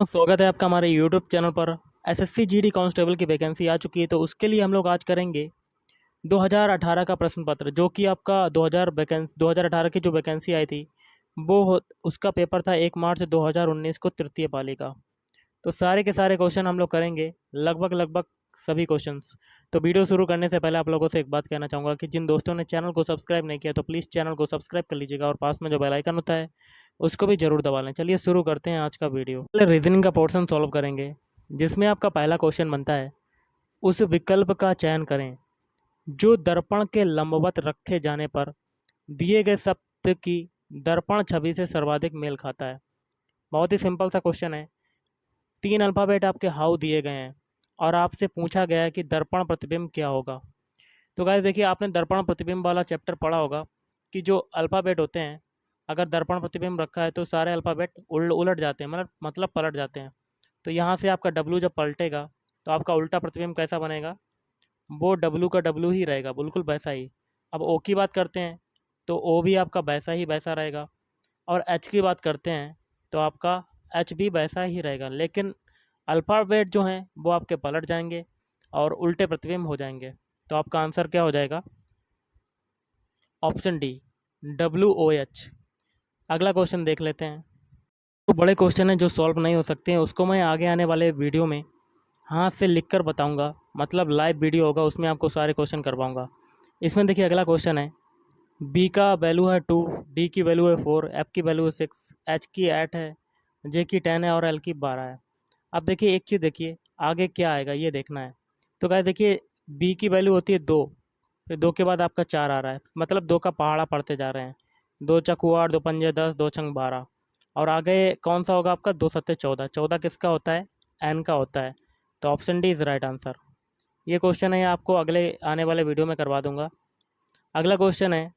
स्वागत है आपका हमारे यूट्यूब चैनल पर। एसएससी जीडी कांस्टेबल की वैकेंसी आ चुकी है, तो उसके लिए हम लोग आज करेंगे 2018 का प्रश्न पत्र, जो कि आपका 2018 की जो वैकेंसी आई थी उसका पेपर था 1 मार्च 2019 को, तृतीय पाली का। तो सारे के सारे क्वेश्चन हम लोग करेंगे, लगभग लगभग सभी क्वेश्चंस। तो वीडियो शुरू करने से पहले आप लोगों से एक बात कहना चाहूँगा कि जिन दोस्तों ने चैनल को सब्सक्राइब नहीं किया तो प्लीज़ चैनल को सब्सक्राइब कर लीजिएगा और पास में जो बेल आइकन होता है उसको भी ज़रूर दबा लें। चलिए शुरू करते हैं आज का वीडियो। पहले रीजनिंग का पोर्शन सॉल्व करेंगे, जिसमें आपका पहला क्वेश्चन बनता है, उस विकल्प का चयन करें जो दर्पण के लंबवत रखे जाने पर दिए गए शब्द की दर्पण छवि से सर्वाधिक मेल खाता है। बहुत ही सिंपल सा क्वेश्चन है। 3 अल्फ़ाबेट आपके हाउ दिए गए हैं और आपसे पूछा गया है कि दर्पण प्रतिबिंब क्या होगा। तो गाइस देखिए, आपने दर्पण प्रतिबिंब वाला चैप्टर पढ़ा होगा कि जो अल्फ़ाबेट होते हैं, अगर दर्पण प्रतिबिंब रखा है तो सारे अल्फ़ाबेट उलट जाते हैं, मतलब पलट जाते हैं। तो यहाँ से आपका डब्लू जब पलटेगा तो आपका उल्टा प्रतिबिंब कैसा बनेगा, वो डब्लू का डब्लू ही रहेगा, बिल्कुल वैसा ही। अब ओ की बात करते हैं तो ओ भी आपका वैसा ही वैसा रहेगा, और एच की बात करते हैं तो आपका एच भी वैसा ही रहेगा, लेकिन अल्फ़ाबेट जो हैं वो आपके पलट जाएंगे और उल्टे प्रतिबिंब हो जाएंगे। तो आपका आंसर क्या हो जाएगा, ऑप्शन डी, WOH। अगला क्वेश्चन देख लेते हैं। तो बड़े क्वेश्चन हैं जो सॉल्व नहीं हो सकते हैं, उसको मैं आगे आने वाले वीडियो में हाथ से लिख कर बताऊँगा, मतलब लाइव वीडियो होगा, उसमें आपको सारे क्वेश्चन करवाऊँगा। इसमें देखिए अगला क्वेश्चन है, बी का वैल्यू है 2, डी की वैल्यू है 4, एफ की वैल्यू है 6, एच की 8 है, जे की 10 है और एल की 12 है। अब देखिए एक चीज़, देखिए आगे क्या आएगा ये देखना है। तो गाइस देखिए, बी की वैल्यू होती है 2, फिर 2 के बाद आपका 4 आ रहा है, मतलब 2 का पहाड़ा पढ़ते जा रहे हैं। 2 चक्कू 8, 2 पंजे 10, 2 छंग 12, और आगे कौन सा होगा आपका, 2 सत्ते 14। 14 किसका होता है, एन का होता है। तो option D is right answer. ये क्वेश्चन है, आपको अगले आने वाले वीडियो में करवा दूंगा। अगला क्वेश्चन है,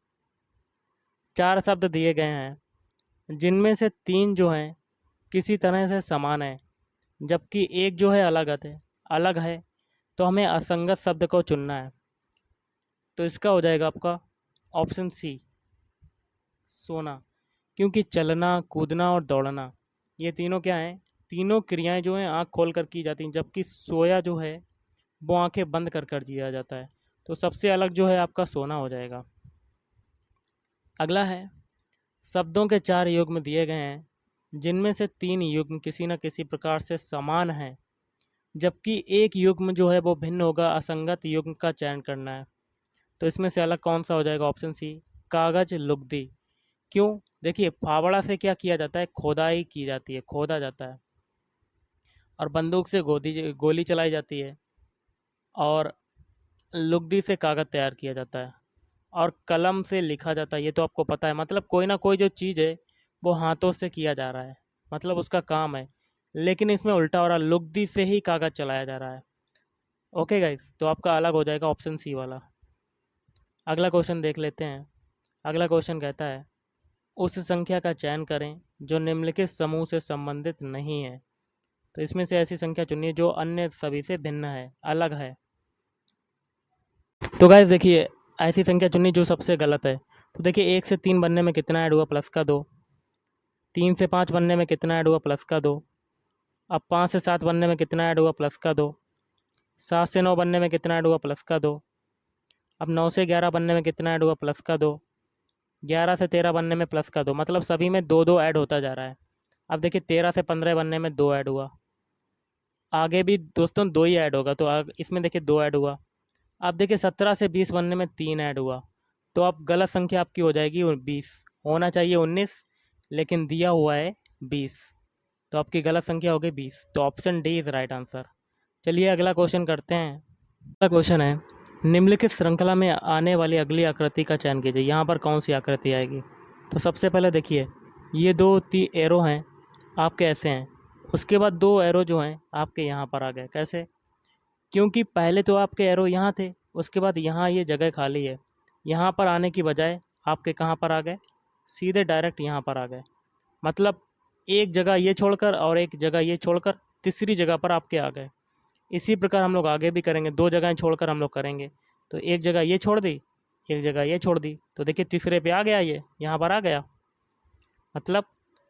4 शब्द दिए गए हैं जिनमें से 3 जो हैं किसी तरह से समान है, जबकि एक जो है अलग है, तो हमें असंगत शब्द को चुनना है। तो इसका हो जाएगा आपका ऑप्शन सी, सोना। क्योंकि चलना, कूदना और दौड़ना, ये तीनों क्या हैं, तीनों क्रियाएं जो हैं आँख खोल कर की जाती हैं, जबकि सोया जो है वो आंखें बंद कर कर जिया जाता है। तो सबसे अलग जो है आपका सोना हो जाएगा। अगला है, शब्दों के 4 युग्म दिए गए हैं जिनमें से 3 युग्म किसी न किसी प्रकार से समान हैं, जबकि एक युग्म जो है वो भिन्न होगा। असंगत युग्म का चयन करना है। तो इसमें से अलग कौन सा हो जाएगा, ऑप्शन सी, कागज लुगदी। क्यों, देखिए फावड़ा से क्या किया जाता है, खोदाई की जाती है, खोदा जाता है, और बंदूक से गोली चलाई जाती है, और लुगदी से कागज़ तैयार किया जाता है, और कलम से लिखा जाता है। ये तो आपको पता है, मतलब कोई ना कोई जो चीज़ है वो हाथों से किया जा रहा है, मतलब उसका काम है। लेकिन इसमें उल्टा हो रहा है, लुगदी से ही कागज़ चलाया जा रहा है। ओके गाइस, तो आपका अलग हो जाएगा ऑप्शन सी वाला। अगला क्वेश्चन देख लेते हैं। अगला क्वेश्चन कहता है, उस संख्या का चयन करें जो निम्नलिखित समूह से संबंधित नहीं है। तो इसमें से ऐसी संख्या चुनिए जो अन्य सभी से भिन्न है, अलग है। तो गाइस देखिए, ऐसी संख्या चुनिए जो सबसे गलत है। तो देखिए 1 से 3 बनने में कितना ऐड हुआ, प्लस का 2। 3 से 5 बनने में कितना ऐड हुआ, प्लस का 2। अब 5 से 7 बनने में कितना ऐड हुआ, प्लस का 2। 7 से 9 बनने में कितना ऐड हुआ, प्लस का 2। अब 9 से 11 बनने में कितना ऐड हुआ, प्लस का 2। 11 से 13 बनने में प्लस का 2, मतलब सभी में 2 2 ऐड होता जा रहा है। अब देखिए 13 से 15 बनने में 2 ऐड हुआ, आगे भी दोस्तों 2 ही ऐड होगा, तो इसमें देखिए 2 ऐड हुआ। अब देखिए 17 से 20 बनने में 3 ऐड हुआ। तो अब गलत संख्या आपकी हो जाएगी 20, होना चाहिए 19, लेकिन दिया हुआ है 20, तो आपकी गलत संख्या हो गई 20। तो option D is right answer. चलिए अगला क्वेश्चन करते हैं। अगला क्वेश्चन है, निम्नलिखित श्रृंखला में आने वाली अगली आकृति का चयन कीजिए। यहाँ पर कौन सी आकृति आएगी। तो सबसे पहले देखिए, ये 2 एरो हैं आपके ऐसे हैं, उसके बाद 2 एरो जो हैं आपके यहाँ पर आ गए। कैसे, क्योंकि पहले तो आपके एरो यहाँ थे, उसके बाद यहाँ ये जगह खाली है, यहाँ पर आने की बजाय आपके कहाँ पर आ गए, सीधे डायरेक्ट यहाँ पर आ गए। मतलब एक जगह ये छोड़कर और एक जगह ये छोड़कर तीसरी जगह पर आपके आ गए। इसी प्रकार हम लोग आगे भी करेंगे, 2 जगहें छोड़कर हम लोग करेंगे। तो एक जगह ये छोड़ दी, एक जगह ये छोड़ दी, तो देखिए तीसरे पे आ गया, ये यहाँ पर आ गया। मतलब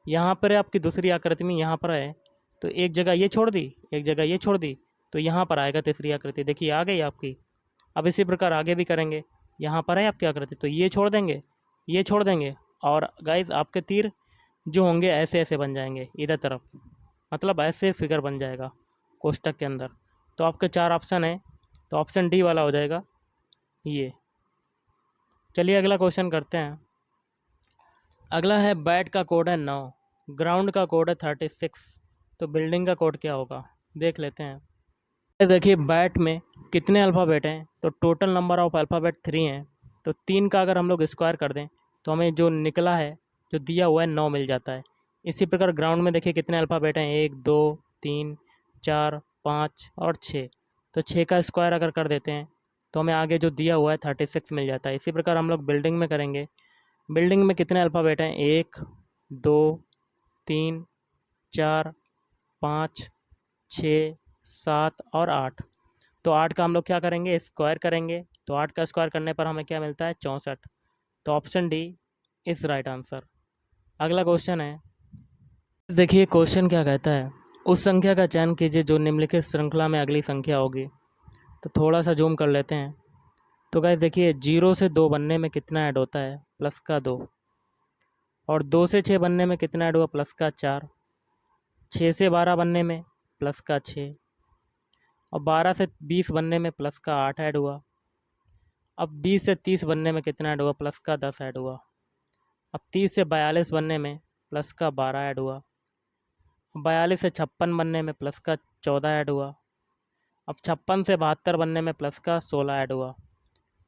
यहाँ पर आपकी दूसरी आकृति में यहाँ पर है, तो एक जगह ये छोड़ दी, एक जगह ये छोड़ दी, तो यहाँ पर आएगा तीसरी आकृति। देखिए आ गई आपकी। अब इसी प्रकार आगे भी करेंगे। यहाँ पर है आपकी आकृति, तो ये छोड़ देंगे, ये छोड़ देंगे, और गाइस आपके तीर जो होंगे ऐसे ऐसे बन जाएंगे इधर तरफ, मतलब ऐसे फिगर बन जाएगा कोष्टक के अंदर। तो आपके 4 ऑप्शन है, तो ऑप्शन डी वाला हो जाएगा ये। चलिए अगला क्वेश्चन करते हैं। अगला है बैट का कोड है 9, ग्राउंड का कोड है 36, तो बिल्डिंग का कोड क्या होगा देख लेते हैं। देखिए बैट में कितने अल्फ़ाबेट हैं, तो टोटल नंबर ऑफ अल्फ़ाबेट 3 हैं, तो 3 का अगर हम लोग स्क्वायर कर दें तो हमें जो निकला है, जो दिया हुआ है 9 मिल जाता है। इसी प्रकार ग्राउंड में देखिए कितने अल्फ़ाबेट हैं, 1 2 3 4 5 और 6, तो 6 का स्क्वायर अगर कर देते हैं तो हमें आगे जो दिया हुआ है 36 मिल जाता है। इसी प्रकार हम लोग बिल्डिंग में करेंगे। बिल्डिंग में कितने अल्फ़ाबेट हैं, 1 2 3 4 5 6 7 और 8, तो 8 का हम लोग क्या करेंगे, स्क्वायर करेंगे, तो 8 का स्क्वायर करने पर हमें क्या मिलता है, 64, तो option D is right answer. अगला क्वेश्चन है, देखिए क्वेश्चन क्या कहता है, उस संख्या का चयन कीजिए जो निम्नलिखित श्रृंखला में अगली संख्या होगी। तो थोड़ा सा जूम कर लेते हैं। तो गाइस देखिए 0 से 2 बनने में कितना ऐड होता है, प्लस का 2, और 2 से 6 बनने में कितना ऐड हुआ, प्लस का 4, 6 से 12 बनने में प्लस का 6, और 12 से 20 बनने में प्लस का 8 ऐड हुआ। अब 20 से 30 बनने में कितना ऐड हुआ, प्लस का 10 ऐड हुआ। अब 30 से 42 बनने में प्लस का 12 ऐड हुआ। 42 से 56 बनने में प्लस का 14 ऐड हुआ। अब 56 से 72 बनने में प्लस का 16 ऐड हुआ।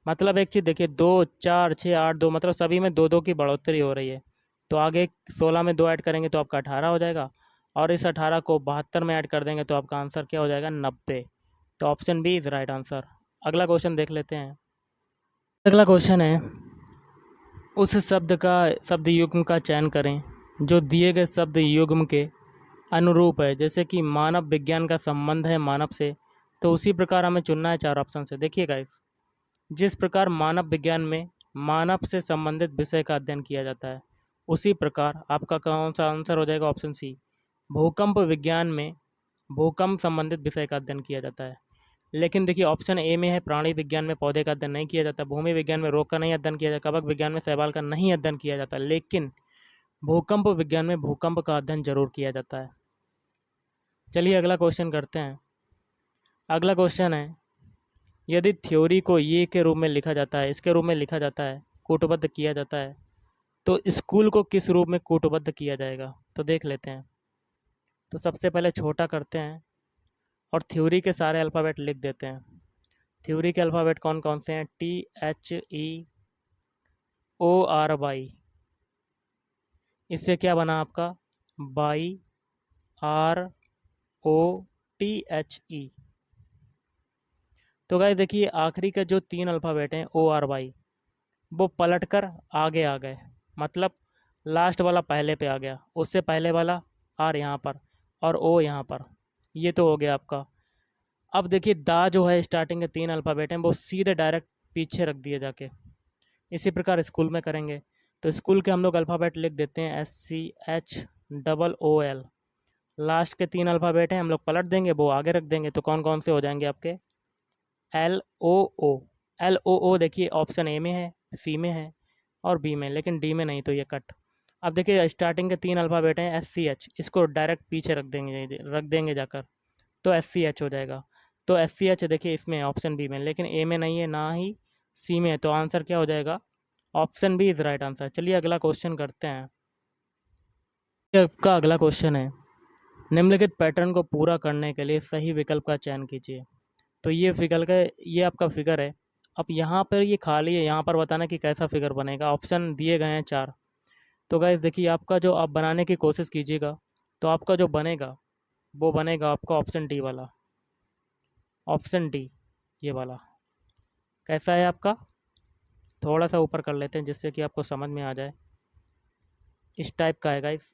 मतलब एक चीज़ देखिए, 2 4 6 8 2, मतलब सभी में 2 2 की बढ़ोतरी हो रही है। तो आगे 16 में 2 ऐड करेंगे तो आपका 18 हो जाएगा, और इस 18 को 72 में ऐड कर देंगे तो आपका आंसर क्या हो जाएगा, 90। तो option B is right answer. अगला क्वेश्चन देख लेते हैं। अगला क्वेश्चन है, उस शब्द युग्म का चयन करें जो दिए गए शब्द युग्म के अनुरूप है। जैसे कि मानव विज्ञान का संबंध है मानव से, तो उसी प्रकार हमें चुनना है 4 ऑप्शन से। देखिए गाइस, जिस प्रकार मानव विज्ञान में मानव से संबंधित विषय का अध्ययन किया जाता है, उसी प्रकार आपका कौन सा आंसर हो जाएगा, ऑप्शन सी। भूकंप विज्ञान में भूकंप संबंधित विषय का अध्ययन किया जाता है। लेकिन देखिए ऑप्शन ए में है, प्राणी विज्ञान में पौधे का अध्ययन नहीं किया जाता, भूमि विज्ञान में रोग का नहीं अध्ययन किया जाता, कवक विज्ञान में शैवाल का नहीं अध्ययन किया जाता, लेकिन भूकंप विज्ञान में भूकंप का अध्ययन जरूर किया जाता है। चलिए अगला क्वेश्चन करते हैं। अगला क्वेश्चन है, यदि थ्योरी को ये के रूप में लिखा जाता है, इसके रूप में लिखा जाता है, कूटबद्ध किया जाता है, तो स्कूल को किस रूप में कूटबद्ध किया जाएगा, तो देख लेते हैं। तो सबसे पहले छोटा करते हैं और थ्योरी के सारे अल्फ़ाबेट लिख देते हैं। थ्योरी के अल्फ़ाबेट कौन कौन से हैं, THEORY। इससे क्या बना आपका, BROTHE। तो गाइस देखिए आखिरी का जो 3 अल्फ़ाबेट हैं ORY, वो पलटकर आगे आ गए, मतलब लास्ट वाला पहले पे आ गया, उससे पहले वाला आर यहाँ पर और ओ यहाँ पर, ये तो हो गया आपका। अब देखिए दा जो है स्टार्टिंग के 3 अल्फ़ाबेट हैं वो सीधे डायरेक्ट पीछे रख दिए जाके। इसी प्रकार स्कूल में करेंगे, तो स्कूल के हम लोग अल्फ़ाबेट लिख देते हैं SCHOOL। लास्ट के 3 अल्फ़ाबेट हैं हम लोग पलट देंगे, वो आगे रख देंगे, तो कौन कौन से हो जाएंगे आपके, LOO। LOO देखिए ऑप्शन ए में है, सी में है और बी में, लेकिन डी में नहीं, तो ये कट। अब देखिए स्टार्टिंग के 3 अल्फ़ाबेट हैं SCH, इसको डायरेक्ट पीछे रख देंगे जाकर, तो SCH हो जाएगा। तो SCH देखिए इसमें ऑप्शन बी में, लेकिन ए में नहीं है ना ही सी में है, तो आंसर क्या हो जाएगा, option B is right answer. चलिए अगला क्वेश्चन करते हैं। ये आपका अगला क्वेश्चन है, निम्नलिखित पैटर्न को पूरा करने के लिए सही विकल्प का चयन कीजिए। तो ये आपका फिगर है। अब यहाँ पर ये खाली है, यहाँ पर बताना कि कैसा फिगर बनेगा। ऑप्शन दिए गए हैं 4। तो गाइस देखिए आपका जो आप बनाने की कोशिश कीजिएगा, तो आपका जो बनेगा वो बनेगा आपका ऑप्शन डी वाला, ऑप्शन डी ये वाला। कैसा है आपका, थोड़ा सा ऊपर कर लेते हैं जिससे कि आपको समझ में आ जाए। इस टाइप का है गाइस,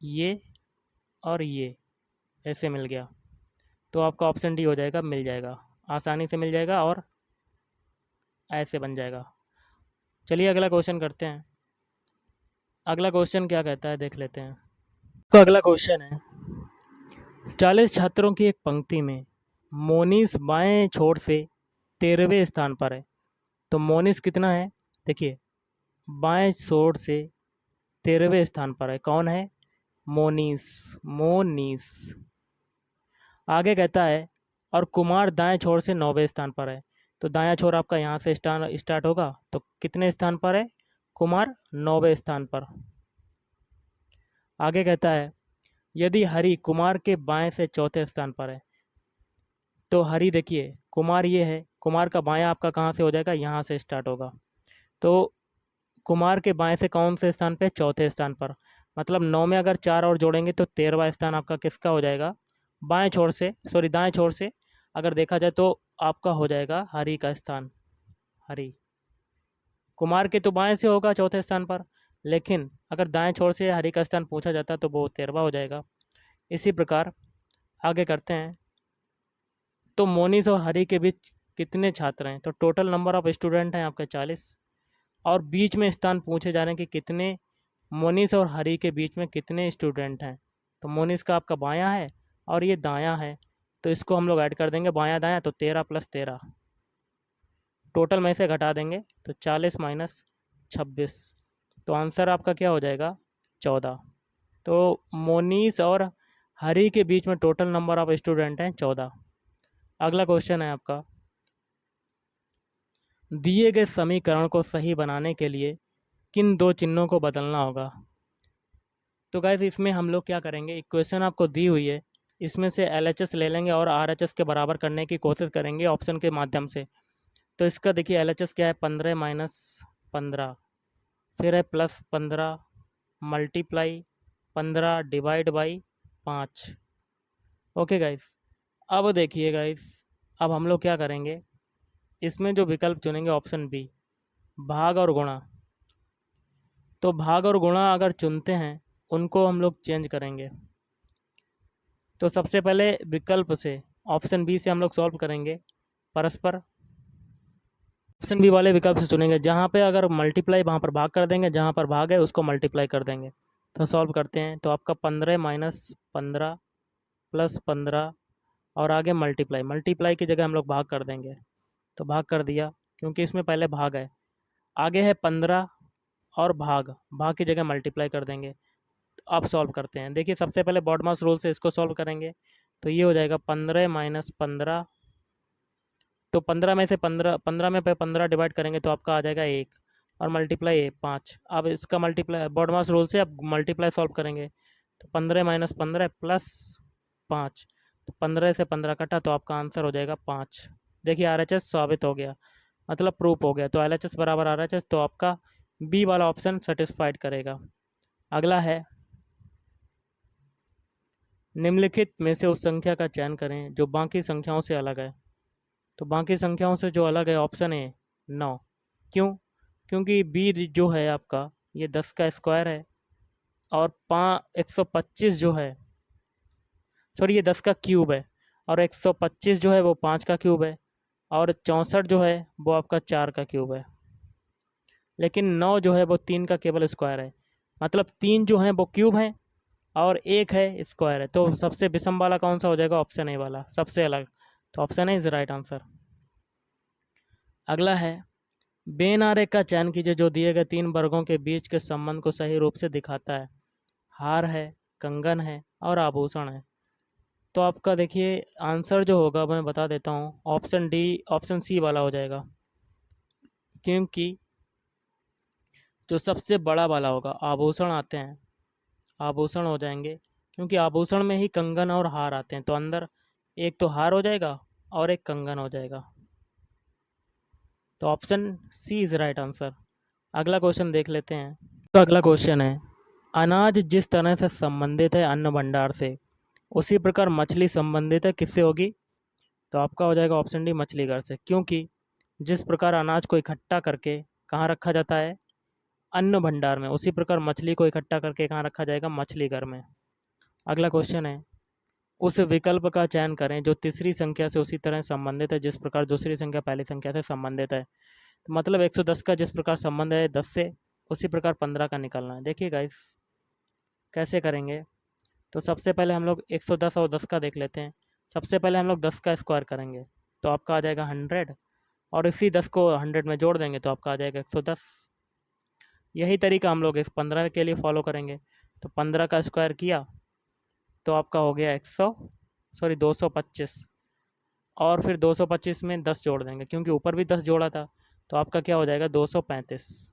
ये और ये ऐसे मिल गया, तो आपका ऑप्शन डी हो जाएगा, मिल जाएगा, आसानी से मिल जाएगा और ऐसे बन जाएगा। चलिए अगला क्वेश्चन करते हैं। अगला क्वेश्चन क्या कहता है देख लेते हैं। तो अगला क्वेश्चन है, 40 छात्रों की एक पंक्ति में मोनीस बाएं छोर से 13वें स्थान पर है। तो मोनीस कितना है, देखिए बाएं छोर से 13वें स्थान पर है। कौन है, मोनीस, मोनीस। आगे कहता है और कुमार दाएं छोर से 9वें स्थान पर है। तो दायां छोर आपका यहाँ से स्टार्ट होगा, तो कितने स्थान पर है, कुमार 9वें स्थान पर। आगे कहता है यदि हरि कुमार के बाएं से चौथे स्थान पर है। तो हरि देखिए कुमार ये है, कुमार का बायां आपका कहाँ से हो जाएगा, यहाँ से स्टार्ट होगा। तो कुमार के बाएं से कौन से स्थान पे, चौथे स्थान पर। मतलब 9 में अगर 4 और जोड़ेंगे तो 13वां स्थान आपका किसका हो जाएगा, बाएं छोर से, सॉरी दाएं छोर से अगर देखा जाए तो आपका हो जाएगा हरि का स्थान। हरि कुमार के तो बाएं से होगा चौथे स्थान पर, लेकिन अगर दाएं छोर से हरि का स्थान पूछा जाता तो वो 13वां हो जाएगा। इसी प्रकार आगे करते हैं। तो मोनिस और हरि के बीच कितने छात्र हैं। तो टोटल नंबर ऑफ स्टूडेंट हैं आपके 40, और बीच में स्थान पूछे जा रहे हैं कि कितने, मोनिस और हरि के बीच में कितने स्टूडेंट हैं। तो मोनिस का आपका बायां है और ये दायां है, तो इसको हम लोग ऐड कर देंगे बायां दायां, तो 13 + 13, टोटल में से घटा देंगे तो 40 - 26, तो आंसर आपका क्या हो जाएगा, 14। तो मोनिस और हरि के बीच में टोटल नंबर ऑफ स्टूडेंट हैं 14। अगला क्वेश्चन है आपका, दिए गए समीकरण को सही बनाने के लिए किन दो चिन्हों को बदलना होगा। तो गाइस इसमें हम लोग क्या करेंगे, इक्वेशन आपको दी हुई है, इसमें से LHS ले लेंगे और RHS के बराबर करने की कोशिश करेंगे ऑप्शन के माध्यम से। तो इसका देखिए LHS क्या है, 15 - 15, फिर है +15 multiply 15 divide by 5। Okay guys, अब देखिए गाइस, अब हम लोग क्या करेंगे, इसमें जो विकल्प चुनेंगे ऑप्शन बी, भाग और गुणा। तो भाग और गुणा अगर चुनते हैं उनको हम लोग चेंज करेंगे। तो सबसे पहले विकल्प से ऑप्शन बी से हम लोग सॉल्व करेंगे, परस्पर ऑप्शन बी वाले विकल्प से चुनेंगे। जहाँ पे अगर मल्टीप्लाई वहाँ पर भाग कर देंगे, जहाँ पर भाग है उसको मल्टीप्लाई कर देंगे। तो सॉल्व करते हैं, तो आपका 15 - 15 +15 और आगे मल्टीप्लाई, मल्टीप्लाई की जगह हम लोग भाग कर देंगे। तो भाग कर दिया क्योंकि इसमें पहले भाग है, आगे है 15 और भाग, भाग की जगह मल्टीप्लाई कर देंगे। तो अब सॉल्व करते हैं, देखिए सबसे पहले बॉडमास रूल से इसको सॉल्व करेंगे। तो ये हो जाएगा 15 - 15, तो 15 में से 15 में 15 डिवाइड करेंगे तो आपका आ जाएगा 1, और मल्टीप्लाई 5। अब इसका मल्टीप्लाई बॉडमास रूल से अब मल्टीप्लाई सॉल्व करेंगे। तो 15 - 15 +5, तो 15 से 15 कटा तो आपका आंसर हो जाएगा 5। देखिए RHS साबित हो गया, मतलब प्रूफ हो गया। तो LHS बराबर RHS, तो आपका बी वाला ऑप्शन सेटिस्फाइड करेगा। अगला है, निम्नलिखित में से उस संख्या का चयन करें जो बाकी संख्याओं से अलग है। तो बाकी संख्याओं से जो अलग है ऑप्शन ए 9। क्यों, क्योंकि बी जो है आपका ये 10 का स्क्वायर है, और 125 जो है, सॉरी ये 10 का क्यूब है, और 125 जो है वो 5 का क्यूब है, और 64 जो है वो आपका 4 का क्यूब है। लेकिन 9 जो है वो 3 का केवल स्क्वायर है, मतलब 3 जो हैं वो क्यूब हैं और 1 है स्क्वायर है। तो सबसे विषम वाला कौन सा हो जाएगा, ऑप्शन ए वाला, सबसे अलग। तो option A is right answer. अगला है, बेन आरेख का चयन कीजिए जो दिए गए 3 वर्गों के बीच के संबंध को सही रूप से दिखाता है। हार है, कंगन है और आभूषण है। तो आपका देखिए आंसर जो होगा मैं बता देता हूँ, ऑप्शन डी, ऑप्शन सी वाला हो जाएगा, क्योंकि जो सबसे बड़ा वाला होगा आभूषण आते हैं, आभूषण हो जाएंगे, क्योंकि आभूषण में ही कंगन और हार आते हैं। तो अंदर एक तो हार हो जाएगा और एक कंगन हो जाएगा। तो option C is right answer. अगला क्वेश्चन देख लेते हैं। तो अगला क्वेश्चन है, अनाज जिस तरह से संबंधित है अन्न भंडार से, उसी प्रकार मछली संबंधित है किससे होगी। तो आपका हो जाएगा ऑप्शन डी, मछली घर से, क्योंकि जिस प्रकार अनाज को इकट्ठा करके कहाँ रखा जाता है, अन्न भंडार में, उसी प्रकार मछली को इकट्ठा करके कहाँ रखा जाएगा, मछली घर में। अगला क्वेश्चन है, उस विकल्प का चयन करें जो तीसरी संख्या से उसी तरह संबंधित है जिस प्रकार दूसरी संख्या पहली संख्या से संबंधित है। तो मतलब 110 का जिस प्रकार संबंध है 10 से, उसी प्रकार 15 का निकालना है। देखिए गाइस कैसे करेंगे, तो सबसे पहले हम लोग 110 और 10 का देख लेते हैं। सबसे पहले हम लोग 10 का स्क्वायर करेंगे तो आपका आ जाएगा 100, और इसी 10 को 100 में जोड़ देंगे तो आपका आ जाएगा 110। यही तरीका हम लोग इस 15 के लिए फॉलो करेंगे। तो 15 का स्क्वायर किया तो आपका हो गया 225, और फिर 225 में 10 जोड़ देंगे क्योंकि ऊपर भी 10 जोड़ा था, तो आपका क्या हो जाएगा 235।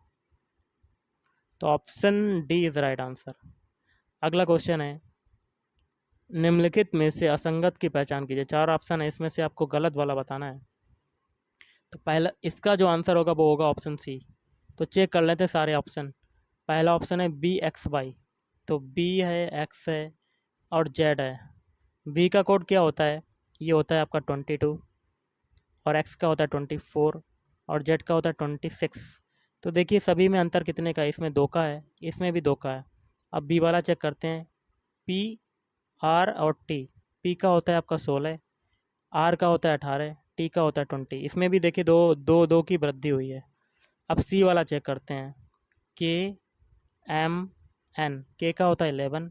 तो option D is right answer. अगला क्वेश्चन है, निम्नलिखित में से असंगत की पहचान कीजिए। 4 ऑप्शन है, इसमें से आपको गलत वाला बताना है। तो पहला इसका जो आंसर होगा वो होगा ऑप्शन सी। तो चेक कर लेते हैं सारे ऑप्शन। पहला ऑप्शन है बी एक्स वाई, तो बी है, एक्स है और जेड है। बी का कोड क्या होता है, ये होता है आपका 22, और एक्स का होता है 24, और जेड का होता है 26। तो देखिए सभी में अंतर कितने का है, इसमें 2 का है, इसमें भी 2 का है। अब बी वाला चेक करते हैं, पी आर और टी। पी का होता है आपका 16, आर का होता है 18, टी का होता है 20। इसमें भी देखिए दो दो दो की वृद्धि हुई है। अब सी वाला चेक करते हैं, के एम एन। के का होता है 11,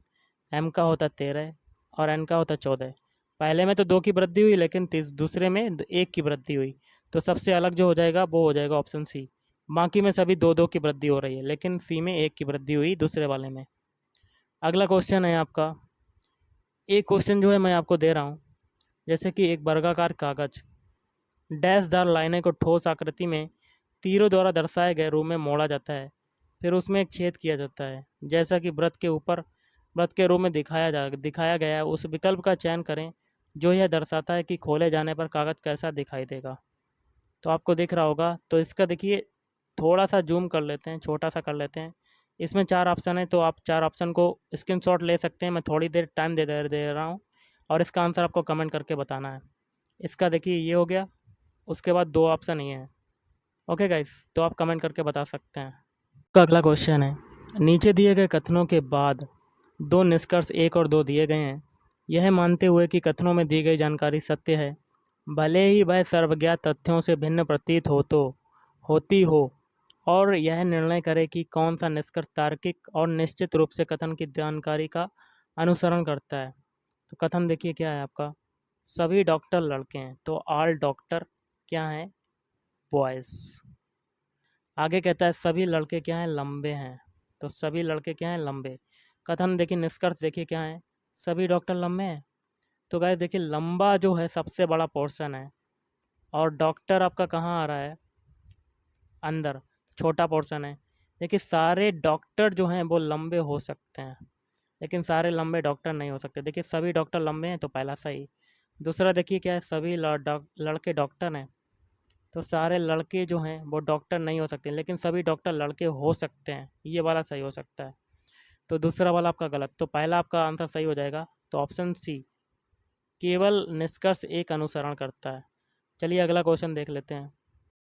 एम का होता है 13 और एन का होता है 14। पहले में तो 2 की वृद्धि हुई, लेकिन दूसरे में 1 की वृद्धि हुई। तो सबसे अलग जो हो जाएगा वो हो जाएगा ऑप्शन सी। बाकी में सभी 2 2 की वृद्धि हो रही है, लेकिन सी में 1 की वृद्धि हुई दूसरे वाले में। अगला क्वेश्चन है आपका, एक क्वेश्चन जो है मैं आपको दे रहा हूँ, जैसे कि एक वर्गाकार कागज डैशदार लाइनें को ठोस आकृति में तीरों द्वारा दर्शाए गए रूप में मोड़ा जाता है, फिर उसमें एक छेद किया जाता है, जैसा कि वृत्त के ऊपर वृत्त के रूप में दिखाया गया है। उस विकल्प का चयन करें जो यह दर्शाता है कि खोले जाने पर कागज कैसा दिखाई देगा। तो आपको दिख रहा होगा, तो इसका देखिए थोड़ा सा जूम कर लेते हैं, छोटा सा कर लेते हैं। इसमें 4 ऑप्शन है, तो आप 4 ऑप्शन को स्क्रीनशॉट ले सकते हैं। मैं थोड़ी देर टाइम दे रहा हूँ, और इसका आंसर आपको कमेंट करके बताना है। इसका देखिए ये हो गया, उसके बाद 2 ऑप्शन ये हैं। ओके गाइस, तो आप कमेंट करके बता सकते हैं। का अगला क्वेश्चन है, नीचे दिए गए कथनों के बाद 2 निष्कर्ष 1 और 2 दिए गए हैं। यह मानते हुए कि कथनों में दी गई जानकारी सत्य है, भले ही वह सर्वज्ञात तथ्यों से भिन्न प्रतीत होती हो, और यह निर्णय करे कि कौन सा निष्कर्ष तार्किक और निश्चित रूप से कथन की जानकारी का अनुसरण करता है। तो कथन देखिए क्या है आपका, सभी डॉक्टर लड़के हैं, तो ऑल डॉक्टर क्या हैं, बॉयज़। आगे कहता है सभी लड़के क्या हैं, लंबे हैं, तो सभी लड़के क्या हैं, लंबे। कथन देखिए, निष्कर्ष देखिए क्या है, सभी डॉक्टर लंबे हैं। तो गाइस देखिए लंबा जो है सबसे बड़ा पोर्शन है, और डॉक्टर आपका कहाँ आ रहा है, अंदर, छोटा पोर्शन है। देखिए सारे डॉक्टर जो हैं वो लंबे हो सकते हैं, लेकिन सारे लंबे डॉक्टर नहीं हो सकते। देखिए सभी डॉक्टर लंबे हैं, तो पहला सही। दूसरा देखिए क्या है, सभी लड़के डॉक्टर हैं, तो सारे लड़के जो हैं वो डॉक्टर नहीं हो सकते, लेकिन सभी डॉक्टर लड़के हो सकते हैं, ये वाला सही हो सकता है। तो दूसरा वाला आपका गलत, तो पहला आपका आंसर सही हो जाएगा। तो ऑप्शन सी, केवल निष्कर्ष एक अनुसरण करता है। चलिए अगला क्वेश्चन देख लेते हैं।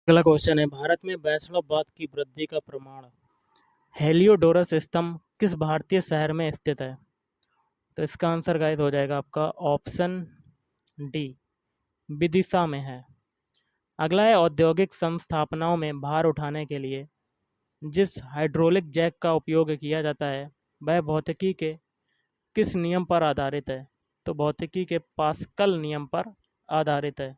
अगला क्वेश्चन है, भारत में वैष्णववाद की वृद्धि का प्रमाण हेलियोडोरस स्तंभ किस भारतीय शहर में स्थित है। तो इसका आंसर गाइस हो जाएगा आपका ऑप्शन डी, विदिशा में है। अगला है, औद्योगिक संस्थापनाओं में भार उठाने के लिए जिस हाइड्रोलिक जैक का उपयोग किया जाता है वह भौतिकी के किस नियम पर आधारित है। तो भौतिकी के पास्कल नियम पर आधारित है।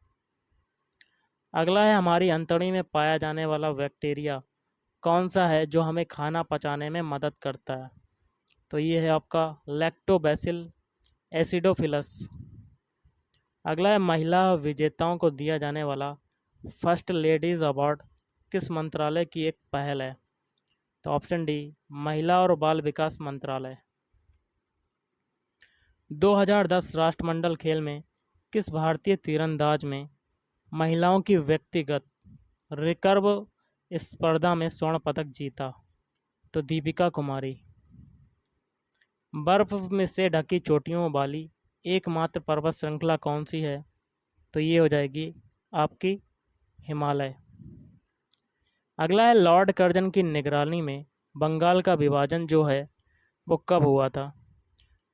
अगला है, हमारी अंतड़ी में पाया जाने वाला बैक्टीरिया कौन सा है जो हमें खाना पचाने में मदद करता है। तो ये है आपका लैक्टोबैसिल एसिडोफिलस। अगला है, महिला विजेताओं को दिया जाने वाला फर्स्ट लेडीज़ अवार्ड किस मंत्रालय की एक पहल है। तो ऑप्शन डी, महिला और बाल विकास मंत्रालय। 2010 राष्ट्रमंडल खेल में किस भारतीय तीरंदाज में महिलाओं की व्यक्तिगत रिकर्व स्पर्धा में स्वर्ण पदक जीता। तो दीपिका कुमारी। बर्फ में से ढकी चोटियों वाली एकमात्र पर्वत श्रृंखला कौन सी है। तो ये हो जाएगी आपकी हिमालय। अगला है, लॉर्ड कर्जन की निगरानी में बंगाल का विभाजन जो है वो कब हुआ था।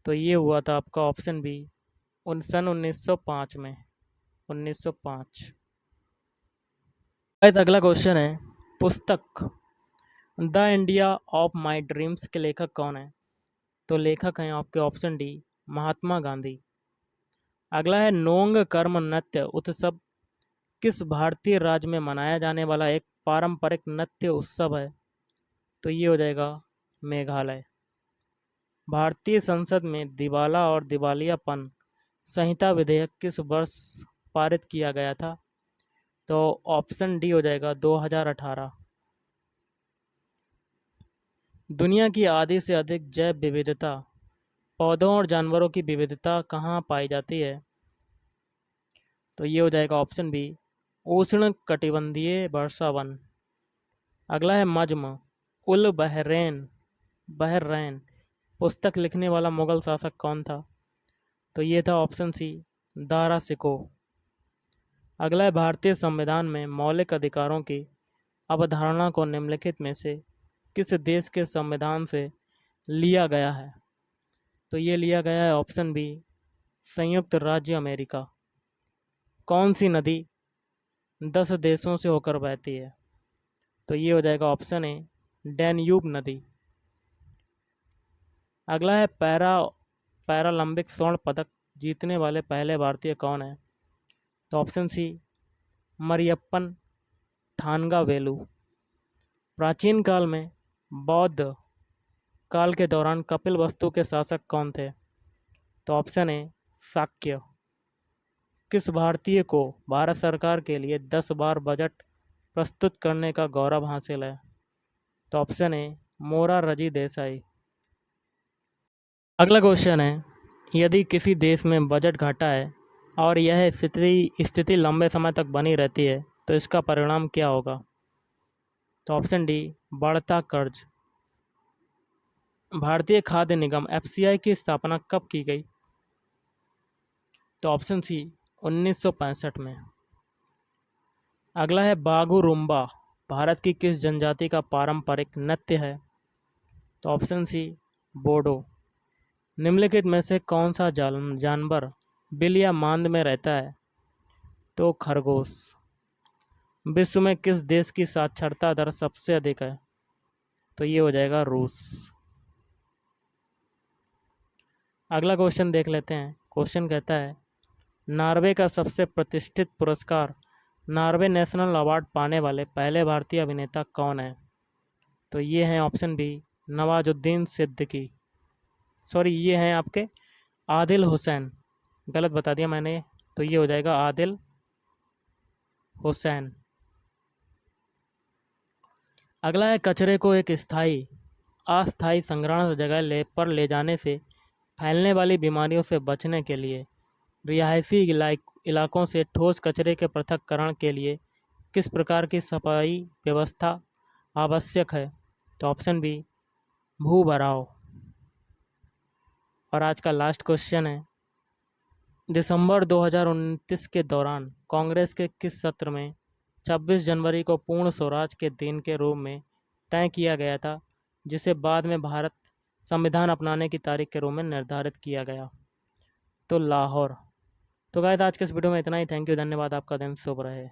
तो ये हुआ था आपका ऑप्शन बी, सन 1905 में, 1905। अगला क्वेश्चन है, पुस्तक the India of my dreams के लेखक कौन है। तो लेखक हैं आपके ऑप्शन डी, महात्मा गांधी। अगला है नोंग कर्म नृत्य उत्सव किस भारतीय राज्य में मनाया जाने वाला एक पारंपरिक नृत्य उत्सव है? तो ये हो जाएगा मेघालय। भारतीय संसद में दिवाला और दिवालियापन संहिता विधेयक किस वर्ष पारित किया गया था? तो ऑप्शन डी हो जाएगा 2018। दुनिया की आधी से अधिक जैव विविधता पौधों और जानवरों की विविधता कहाँ पाई जाती है? तो ये हो जाएगा ऑप्शन बी उष्ण कटिबंधीय वर्षा वन। अगला है मजम उल बहरैन पुस्तक लिखने वाला मुगल शासक कौन था? तो ये था ऑप्शन सी दारा सिकोह। अगला है भारतीय संविधान में मौलिक अधिकारों की अवधारणा को निम्नलिखित में से किस देश के संविधान से लिया गया है? तो ये लिया गया है ऑप्शन बी संयुक्त राज्य अमेरिका। कौन सी नदी 10 देशों से होकर बहती है? तो ये हो जाएगा ऑप्शन ए डैन्यूब नदी। अगला है पैरालंपिक स्वर्ण पदक जीतने वाले पहले भारतीय कौन है? तो ऑप्शन सी मरियप्पन थानगावेलु। प्राचीन काल में बौद्ध काल के दौरान कपिलवस्तु के शासक कौन थे? तो ऑप्शन ए शाक्य। किस भारतीय को भारत सरकार के लिए 10 बार बजट प्रस्तुत करने का गौरव हासिल है? तो ऑप्शन ए मोरारजी देसाई। अगला क्वेश्चन है यदि किसी देश में बजट घटा है और यह स्थिति लंबे समय तक बनी रहती है तो इसका परिणाम क्या होगा? तो ऑप्शन डी बढ़ता कर्ज। भारतीय खाद्य निगम एफसीआई की स्थापना कब की गई? तो ऑप्शन सी 1965 में। अगला है बागुरुम्बा भारत की किस जनजाति का पारंपरिक नृत्य है? तो ऑप्शन सी बोडो। निम्नलिखित में से कौन सा जानवर बिल या मांद में रहता है? तो खरगोश। विश्व में किस देश की साक्षरता दर सबसे अधिक है? तो ये हो जाएगा रूस। अगला क्वेश्चन देख लेते हैं। क्वेश्चन कहता है नॉर्वे का सबसे प्रतिष्ठित पुरस्कार नॉर्वे नेशनल अवार्ड पाने वाले पहले भारतीय अभिनेता कौन है? तो ये हैं option B Nawazuddin Siddiqui. Sorry ये हैं आपके आदिल हुसैन। गलत बता दिया मैंने। तो ये हो जाएगा आदिल हुसैन। अगला है कचरे को एक अस्थायी संग्रहण जगह ले जाने से फैलने वाली बीमारियों से बचने के लिए रिहायशी इलाकों से ठोस कचरे के पृथक्करण के लिए किस प्रकार की सफाई व्यवस्था आवश्यक है? तो ऑप्शन बी भूभराव। और आज का लास्ट क्वेश्चन है दिसंबर 2029 के दौरान कांग्रेस के किस सत्र में 26 जनवरी को पूर्ण स्वराज के दिन के रूप में तय किया गया था जिसे बाद में भारत संविधान अपनाने की तारीख के रूप में निर्धारित किया गया? तो लाहौर। तो गाइस आज के इस वीडियो में इतना ही। थैंक यू, धन्यवाद। आपका दिन शुभ रहे।